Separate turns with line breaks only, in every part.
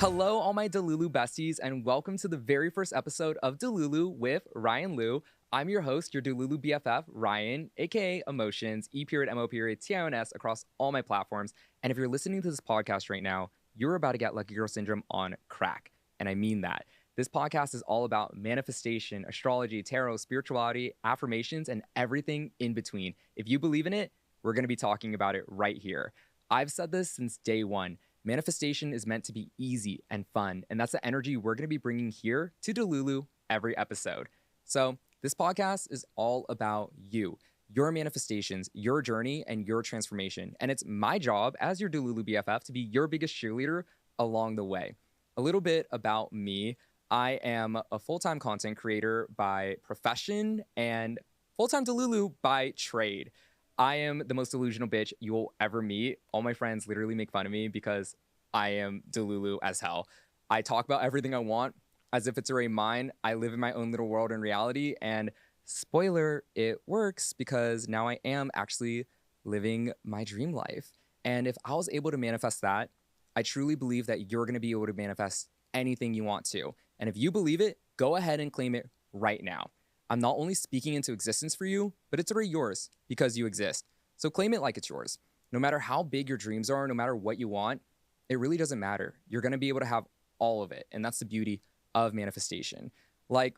Hello, all my Delulu besties, and welcome to the very first episode of Delulu with Ryan Liu. I'm your host, your Delulu BFF, Ryan, aka Emotions, E.MO.TIONS across all my platforms. And if you're listening to this podcast right now, you're about to get Lucky Girl Syndrome on crack. And I mean that. This podcast is all about manifestation, astrology, tarot, spirituality, affirmations, and everything in between. If you believe in it, we're going to be talking about it right here. I've said this since day one. Manifestation is meant to be easy and fun, and that's the energy we're going to be bringing here to Delulu every episode. So this podcast is all about you, your manifestations, your journey, and your transformation. And it's my job as your Delulu BFF to be your biggest cheerleader along the way. A little bit about me. I am a full-time content creator by profession and full-time Delulu by trade. I am the most delusional bitch you will ever meet. All my friends literally make fun of me because I am Delulu as hell. I talk about everything I want as if it's already mine. I live in my own little world in reality, and spoiler, it works because now I am actually living my dream life. And if I was able to manifest that, I truly believe that you're going to be able to manifest anything you want to. And if you believe it, go ahead and claim it right now. I'm not only speaking into existence for you, but it's already yours because you exist. So claim it like it's yours. No matter how big your dreams are, no matter what you want, it really doesn't matter. You're going to be able to have all of it. And that's the beauty of manifestation. Like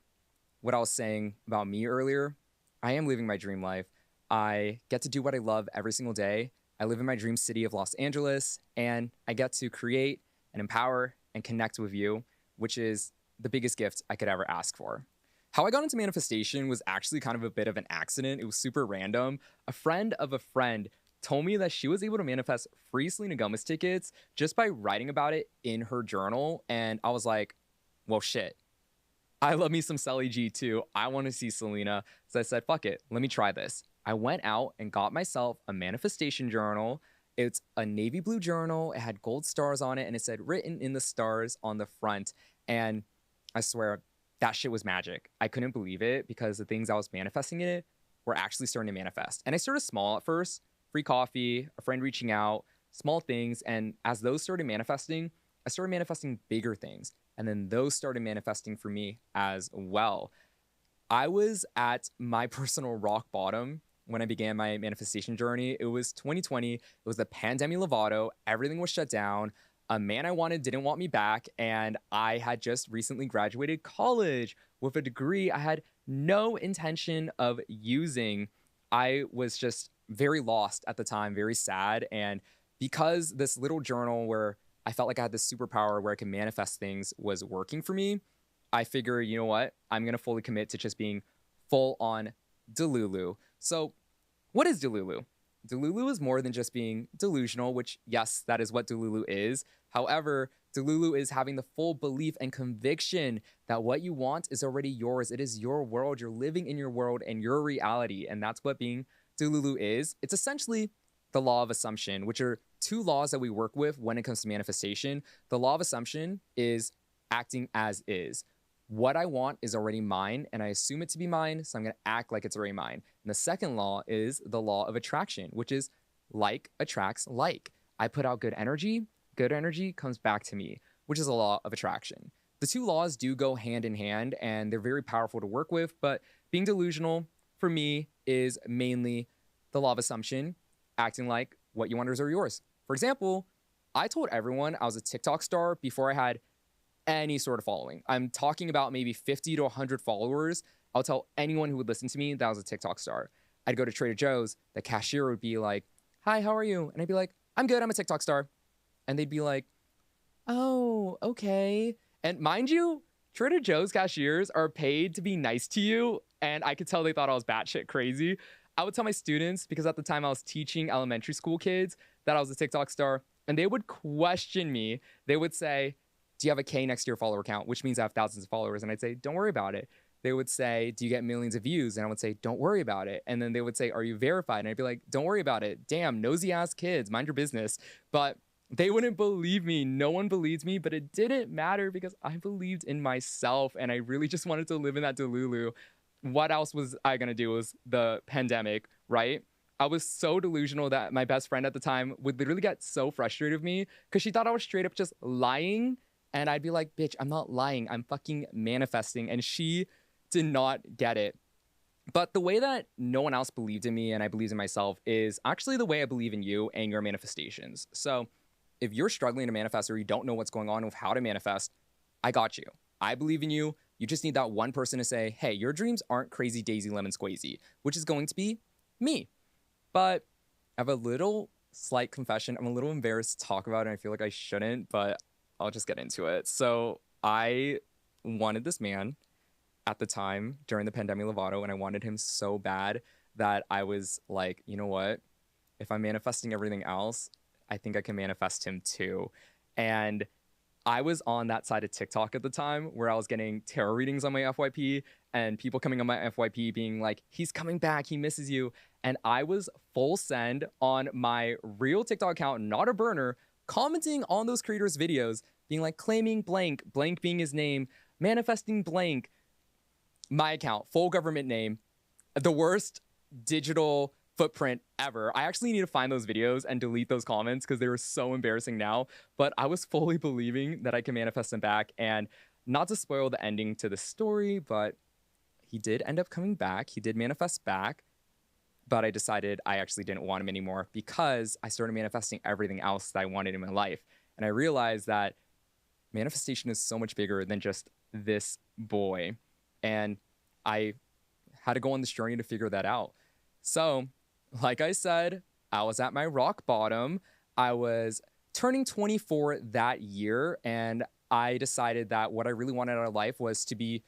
what I was saying about me earlier, I am living my dream life. I get to do what I love every single day. I live in my dream city of Los Angeles, and I get to create and empower and connect with you, which is the biggest gift I could ever ask for. How I got into manifestation was actually kind of a bit of an accident. It was super random. A friend of a friend told me that she was able to manifest free Selena Gomez tickets just by writing about it in her journal. And I was like, well, shit. I love me some Selly G too. I want to see Selena. So I said, fuck it. Let me try this. I went out and got myself a manifestation journal. It's a navy blue journal. It had gold stars on it, and it said written in the stars on the front. And I swear, that shit was magic. I couldn't believe it because the things I was manifesting in it were actually starting to manifest. And I started small at first, free coffee, a friend reaching out, small things. And as those started manifesting, I started manifesting bigger things. And then those started manifesting for me as well. I was at my personal rock bottom when I began my manifestation journey. It was 2020. It was the pandemic Lovato. Everything was shut down. A man I wanted didn't want me back, and I had just recently graduated college with a degree I had no intention of using. I was just very lost at the time, very sad, and because this little journal where I felt like I had this superpower where I could manifest things was working for me, I figured, you know what? I'm going to fully commit to just being full on Delulu. So what is Delulu? Delulu is more than just being delusional, which, yes, that is what Delulu is. However, Delulu is having the full belief and conviction that what you want is already yours. It is your world. You're living in your world and your reality. And that's what being Delulu is. It's essentially the law of assumption, which are two laws that we work with when it comes to manifestation. The law of assumption is acting as is. What I want is already mine, and I assume it to be mine, so I'm going to act like it's already mine. And the second law is the law of attraction, which is like attracts like. I put out good energy comes back to me, which is a law of attraction. The two laws do go hand in hand, and they're very powerful to work with, but being delusional, for me, is mainly the law of assumption, acting like what you want is already yours. For example, I told everyone I was a TikTok star before I had any sort of following. I'm talking about maybe 50 to 100 followers. I'll tell anyone who would listen to me that I was a TikTok star. I'd go to Trader Joe's. The cashier would be like, hi, how are you? And I'd be like, I'm good. I'm a TikTok star. And they'd be like, oh, okay. And mind you, Trader Joe's cashiers are paid to be nice to you. And I could tell they thought I was batshit crazy. I would tell my students, because at the time I was teaching elementary school kids, that I was a TikTok star. And they would question me. They would say, do you have a K next to your follower count? Which means I have thousands of followers. And I'd say, don't worry about it. They would say, do you get millions of views? And I would say, don't worry about it. And then they would say, are you verified? And I'd be like, don't worry about it. Damn, nosy ass kids, mind your business. But they wouldn't believe me. No one believed me, but it didn't matter because I believed in myself. And I really just wanted to live in that Delulu. What else was I going to do? It was the pandemic, right? I was so delusional that my best friend at the time would literally get so frustrated with me because she thought I was straight up just lying And I'd be like, bitch, I'm not lying. I'm fucking manifesting. And she did not get it. But the way that no one else believed in me and I believed in myself is actually the way I believe in you and your manifestations. So if you're struggling to manifest or you don't know what's going on with how to manifest, I got you. I believe in you. You just need that one person to say, hey, your dreams aren't crazy daisy lemon squeezy, which is going to be me. But I have a little slight confession. I'm a little embarrassed to talk about it. And I feel like I shouldn't, but I'll just get into it. So I wanted this man at the time during the pandemic Lovato, and I wanted him so bad that I was like, you know what? If I'm manifesting everything else, I think I can manifest him too. And I was on that side of TikTok at the time where I was getting tarot readings on my FYP and people coming on my FYP being like, he's coming back, he misses you. And I was full send on my real TikTok account, not a burner, commenting on those creators' videos, being like, claiming blank, blank being his name, manifesting blank, my account, full government name, the worst digital footprint ever. I actually need to find those videos and delete those comments because they were so embarrassing now. But I was fully believing that I can manifest him back. And not to spoil the ending to the story, but he did end up coming back. He did manifest back. But I decided I actually didn't want him anymore because I started manifesting everything else that I wanted in my life. And I realized that manifestation is so much bigger than just this boy. And I had to go on this journey to figure that out. So, like I said, I was at my rock bottom. I was turning 24 that year, and I decided that what I really wanted out of life was to be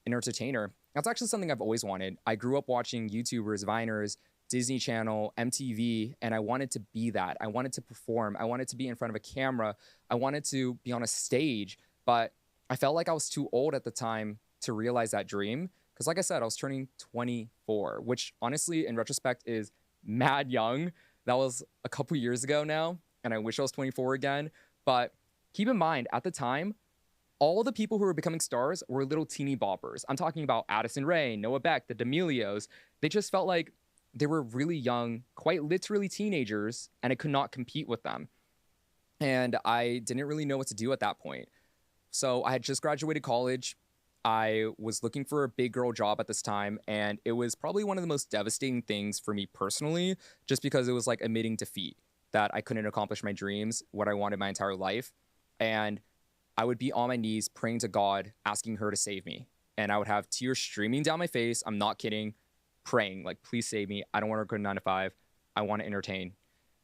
an entertainer. That's actually something I've always wanted. I grew up watching YouTubers, Viners, Disney Channel, MTV, and I wanted to be that. I wanted to perform. I wanted to be in front of a camera. I wanted to be on a stage, but I felt like I was too old at the time to realize that dream. Because like I said, I was turning 24, which honestly, in retrospect, is mad young. That was a couple years ago now, and I wish I was 24 again. But keep in mind, at the time, all the people who were becoming stars were little teeny boppers. I'm talking about Addison Rae, Noah Beck, the D'Amelios. They just felt like they were really young, quite literally teenagers, and I could not compete with them. And I didn't really know what to do at that point. So I had just graduated college. I was looking for a big girl job at this time, and it was probably one of the most devastating things for me personally, just because it was like admitting defeat, that I couldn't accomplish my dreams, what I wanted my entire life. And I would be on my knees praying to God, asking her to save me. And I would have tears streaming down my face. I'm not kidding, praying, like, please save me. I don't want to go to 9 to 5. I want to entertain.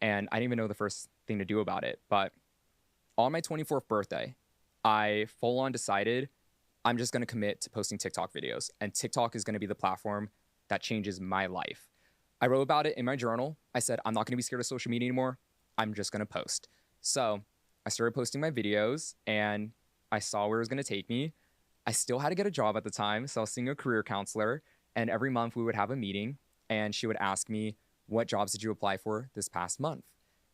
And I didn't even know the first thing to do about it. But on my 24th birthday, I full on decided I'm just going to commit to posting TikTok videos. And TikTok is going to be the platform that changes my life. I wrote about it in my journal. I said, I'm not going to be scared of social media anymore. I'm just going to post. So I started posting my videos and I saw where it was going to take me. I still had to get a job at the time. So I was seeing a career counselor. And every month we would have a meeting and she would ask me, what jobs did you apply for this past month?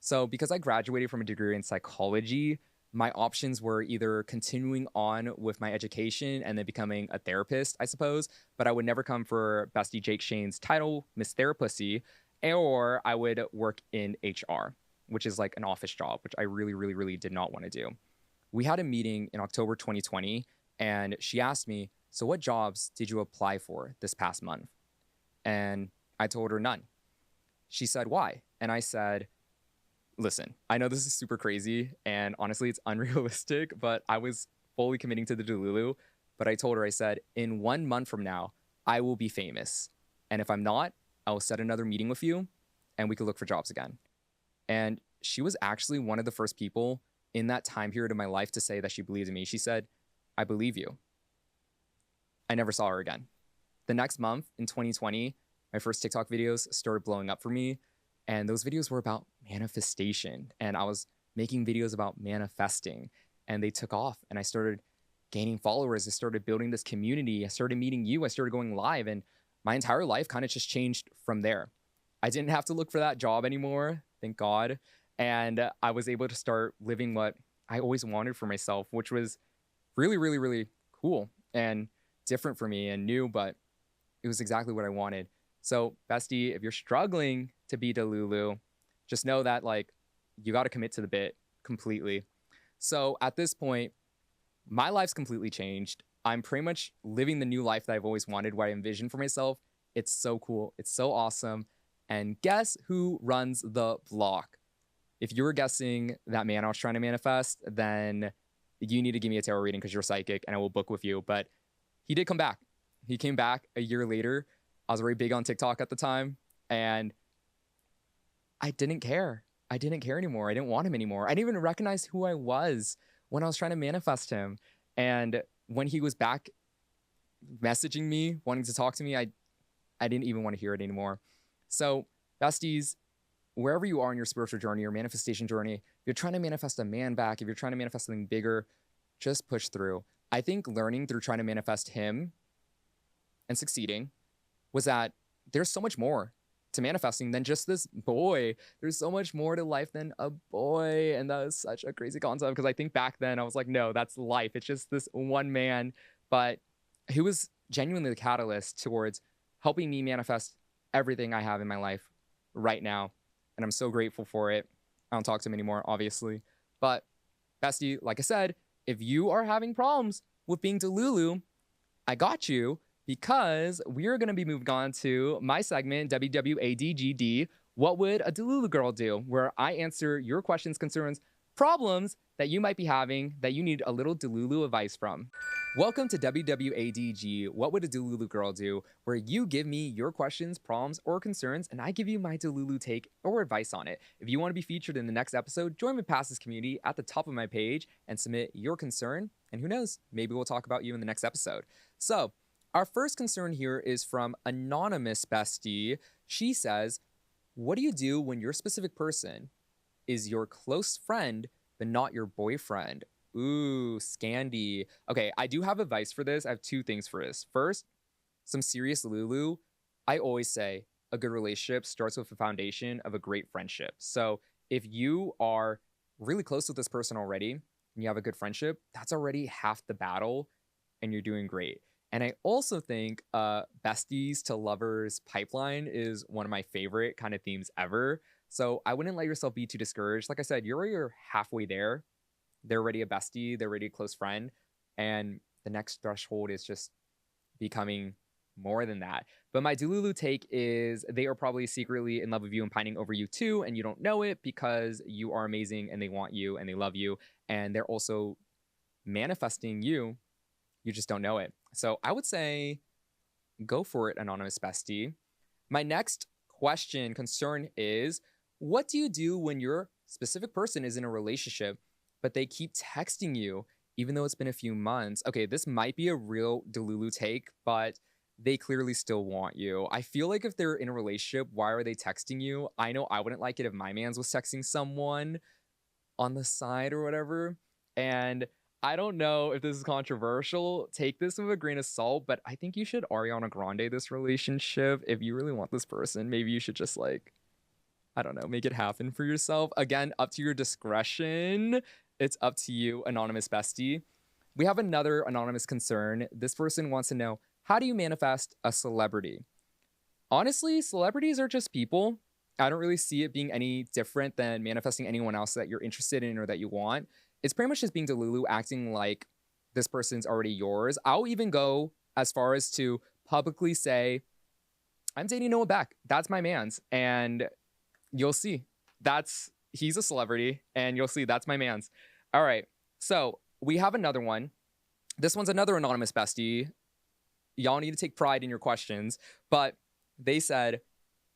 So because I graduated from a degree in psychology, my options were either continuing on with my education and then becoming a therapist, I suppose, but I would never come for Bestie Jake Shane's title, Miss Therapussy, or I would work in HR, which is like an office job, which I really, really, really did not want to do. We had a meeting in October 2020, and she asked me, so what jobs did you apply for this past month? And I told her none. She said, why? And I said, listen, I know this is super crazy and honestly it's unrealistic, but I was fully committing to the Delulu. But I told her, I said, in 1 month from now, I will be famous. And if I'm not, I will set another meeting with you and we could look for jobs again. And she was actually one of the first people in that time period of my life to say that she believed in me. She said, I believe you. I never saw her again. The next month in 2020, my first TikTok videos started blowing up for me. And those videos were about manifestation. And I was making videos about manifesting. And they took off. And I started gaining followers. I started building this community. I started meeting you. I started going live. And my entire life kind of just changed from there. I didn't have to look for that job anymore, thank God. And I was able to start living what I always wanted for myself, which was really, really, really cool and different for me and new, but it was exactly what I wanted. So bestie, if you're struggling to be Delulu, just know that like you got to commit to the bit completely. So at this point, my life's completely changed. I'm pretty much living the new life that I've always wanted, what I envisioned for myself. It's so cool. It's so awesome. And guess who runs the block? If you were guessing that man I was trying to manifest, then you need to give me a tarot reading because you're psychic and I will book with you. But he did come back. He came back a year later. I was very big on TikTok at the time. And I didn't care. I didn't care anymore. I didn't want him anymore. I didn't even recognize who I was when I was trying to manifest him. And when he was back messaging me, wanting to talk to me, I didn't even want to hear it anymore. So, besties, wherever you are in your spiritual journey or manifestation journey, if you're trying to manifest a man back, if you're trying to manifest something bigger, just push through. I think learning through trying to manifest him and succeeding was that there's so much more to manifesting than just this boy. There's so much more to life than a boy. And that is such a crazy concept because I think back then I was like, no, that's life. It's just this one man. But he was genuinely the catalyst towards helping me manifest everything I have in my life right now. And I'm so grateful for it. I don't talk to him anymore, obviously. But bestie, like I said, if you are having problems with being Delulu, I got you, because we're going to be moving on to my segment, WWADGD, What Would a Delulu Girl Do? Where I answer your questions, concerns, problems that you might be having that you need a little Delulu advice from. Welcome to WWADG, What Would a Delulu Girl Do? Where you give me your questions, problems, or concerns, and I give you my Delulu take or advice on it. If you want to be featured in the next episode, join my Passes community at the top of my page and submit your concern, and who knows, maybe we'll talk about you in the next episode. So, our first concern here is from Anonymous Bestie. She says, what do you do when your specific person is your close friend, but not your boyfriend? Ooh, Scandy. Okay, I do have advice for this. I have two things for this. First, some serious Lulu. I always say a good relationship starts with the foundation of a great friendship. So if you are really close with this person already and you have a good friendship, that's already half the battle and you're doing great. And I also think besties to lovers pipeline is one of my favorite kind of themes ever. So I wouldn't let yourself be too discouraged. Like I said, you're halfway there. They're already a bestie. They're already a close friend. And the next threshold is just becoming more than that. But my Delulu take is they are probably secretly in love with you and pining over you too. And you don't know it because you are amazing and they want you and they love you. And they're also manifesting you. You just don't know it. So I would say go for it, Anonymous Bestie. My next concern is, what do you do when your specific person is in a relationship, but they keep texting you, even though it's been a few months? Okay, this might be a real Delulu take, but they clearly still want you. I feel like if they're in a relationship, why are they texting you? I know I wouldn't like it if my mans was texting someone on the side or whatever. And I don't know if this is controversial. Take this with a grain of salt, but I think you should Ariana Grande this relationship. If you really want this person, maybe you should just I don't know, make it happen for yourself. Again, up to your discretion. It's up to you, Anonymous Bestie. We have another anonymous concern. This person wants to know, how do you manifest a celebrity? Honestly, celebrities are just people. I don't really see it being any different than manifesting anyone else that you're interested in or that you want. It's pretty much just being Delulu, acting like this person's already yours. I'll even go as far as to publicly say, I'm dating Noah Beck. That's my man's. And you'll see. He's a celebrity. And you'll see, that's my man's. All right. So we have another one. This one's another anonymous bestie. Y'all need to take pride in your questions. But they said,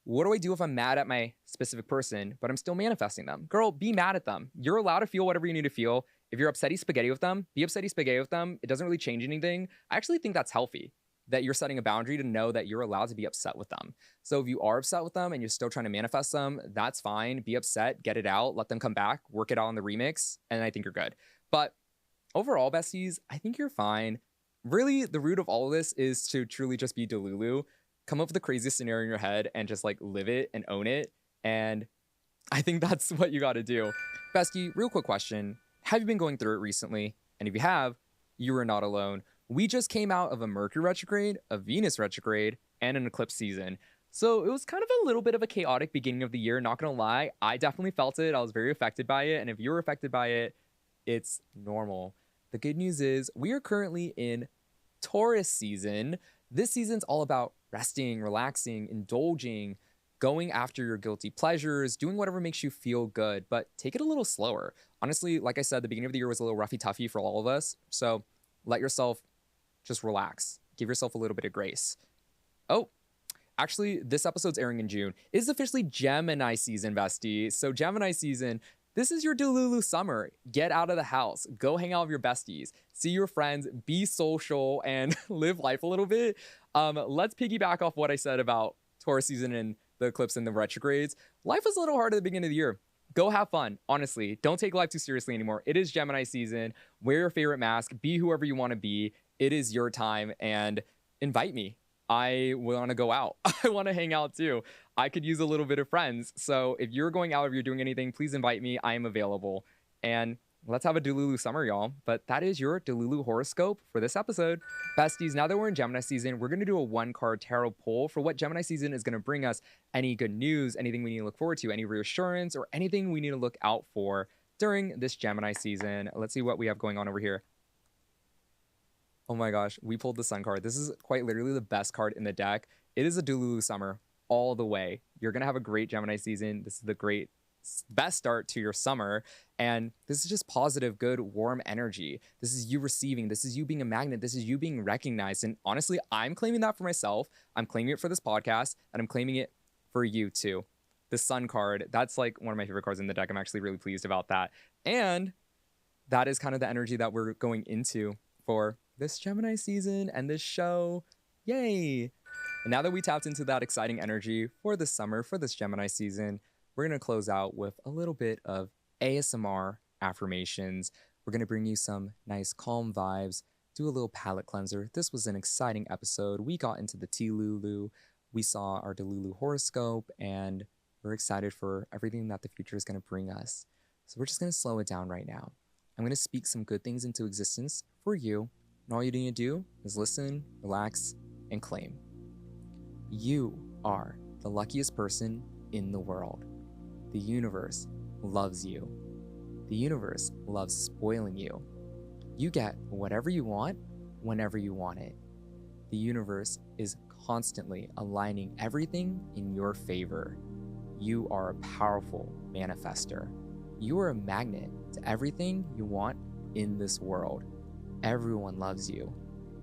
what do I do if I'm mad at my specific person, but I'm still manifesting them? Girl, be mad at them. You're allowed to feel whatever you need to feel. If you're upsetty spaghetti with them, be upsetty spaghetti with them. It doesn't really change anything. I actually think that's healthy, that you're setting a boundary to know that you're allowed to be upset with them. So if you are upset with them and you're still trying to manifest them, that's fine. Be upset, get it out, let them come back, work it out on the remix, and I think you're good. But overall, besties, I think you're fine. Really, the root of all of this is to truly just be Delulu. Come up with the craziest scenario in your head and just live it and own it. And I think that's what you got to do. Bestie, real quick question. Have you been going through it recently? And if you have, you are not alone. We just came out of a Mercury retrograde, a Venus retrograde, and an eclipse season. So it was kind of a little bit of a chaotic beginning of the year, not gonna lie. I definitely felt it. I was very affected by it. And if you were affected by it, it's normal. The good news is we are currently in Taurus season. This season's all about resting, relaxing, indulging, going after your guilty pleasures, doing whatever makes you feel good, but take it a little slower. Honestly, like I said, the beginning of the year was a little roughy toughy for all of us. So let yourself just relax. Give yourself a little bit of grace. Oh, actually, this episode's airing in June. It is officially Gemini season, bestie. So Gemini season, this is your Delulu summer. Get out of the house. Go hang out with your besties. See your friends. Be social and live life a little bit. Let's piggyback off what I said about Taurus season and the eclipse and the retrogrades. Life is a little hard at the beginning of the year. Go have fun. Honestly, don't take life too seriously anymore. It is Gemini season. Wear your favorite mask. Be whoever you want to be. It is your time, and invite me. I want to go out. I want to hang out too. I could use a little bit of friends. So if you're going out, if you're doing anything, please invite me. I am available. And let's have a Delulu summer, y'all. But that is your Delulu horoscope for this episode. Besties, now that we're in Gemini season, we're going to do a one-card tarot pull for what Gemini season is going to bring us. Any good news, anything we need to look forward to, any reassurance, or anything we need to look out for during this Gemini season. Let's see what we have going on over here. Oh my gosh, we pulled the Sun card. This is quite literally the best card in the deck. It is a Delulu summer all the way. You're going to have a great Gemini season. This is the best start to your summer. And this is just positive, good, warm energy. This is you receiving. This is you being a magnet. This is you being recognized. And honestly, I'm claiming that for myself. I'm claiming it for this podcast, and I'm claiming it for you too. The Sun card, that's like one of my favorite cards in the deck. I'm actually really pleased about that. And that is kind of the energy that we're going into for this Gemini season and this show. Yay! And now that we tapped into that exciting energy for the summer, for this Gemini season, we're going to close out with a little bit of ASMR affirmations. We're going to bring you some nice calm vibes, do a little palette cleanser. This was an exciting episode. We got into the Delulu. We saw our Delulu horoscope, and we're excited for everything that the future is going to bring us. So we're just going to slow it down right now. I'm going to speak some good things into existence for you. And all you need to do is listen, relax, and claim. You are the luckiest person in the world. The universe loves you. The universe loves spoiling you. You get whatever you want, whenever you want it. The universe is constantly aligning everything in your favor. You are a powerful manifester. You are a magnet to everything you want in this world. Everyone loves you.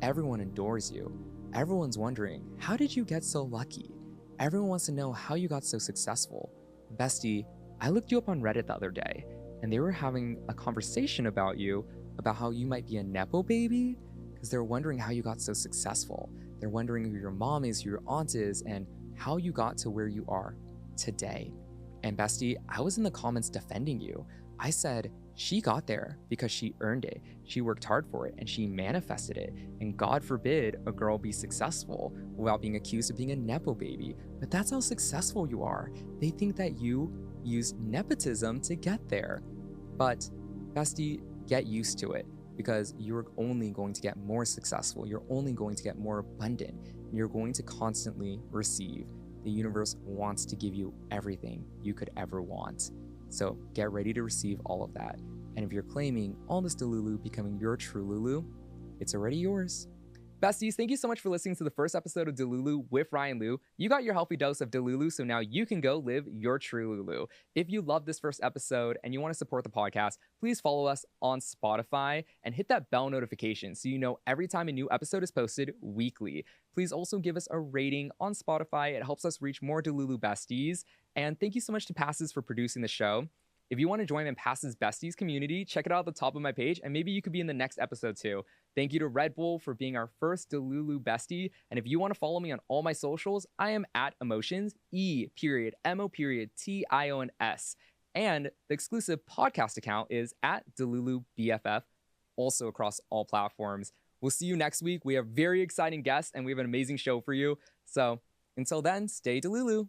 Everyone adores you. Everyone's wondering, how did you get so lucky? Everyone wants to know how you got so successful. Bestie, I looked you up on Reddit the other day, and they were having a conversation about you, about how you might be a Nepo baby, because they're wondering how you got so successful. They're wondering who your mom is, who your aunt is, and how you got to where you are today. And bestie, I was in the comments defending you. I said, she got there because she earned it. She worked hard for it and she manifested it. And God forbid a girl be successful without being accused of being a Nepo baby. But that's how successful you are. They think that you use nepotism to get there. But bestie, get used to it, because you're only going to get more successful. You're only going to get more abundant. And you're going to constantly receive. The universe wants to give you everything you could ever want. So get ready to receive all of that. And if you're claiming all this Delulu becoming your true Lulu, it's already yours. Besties, thank you so much for listening to the first episode of Delulu with Ryan Liu. You got your healthy dose of Delulu, so now you can go live your true Lulu. If you love this first episode and you want to support the podcast, please follow us on Spotify and hit that bell notification so you know every time a new episode is posted weekly. Please also give us a rating on Spotify. It helps us reach more Delulu besties. And thank you so much to Passes for producing the show. If you want to join in Passes Besties community, check it out at the top of my page, and maybe you could be in the next episode too. Thank you to Red Bull for being our first Delulu bestie. And if you want to follow me on all my socials, I am at emotions, E.mo.tions. And the exclusive podcast account is at Delulu BFF, also across all platforms. We'll see you next week. We have very exciting guests, and we have an amazing show for you. So until then, stay Delulu.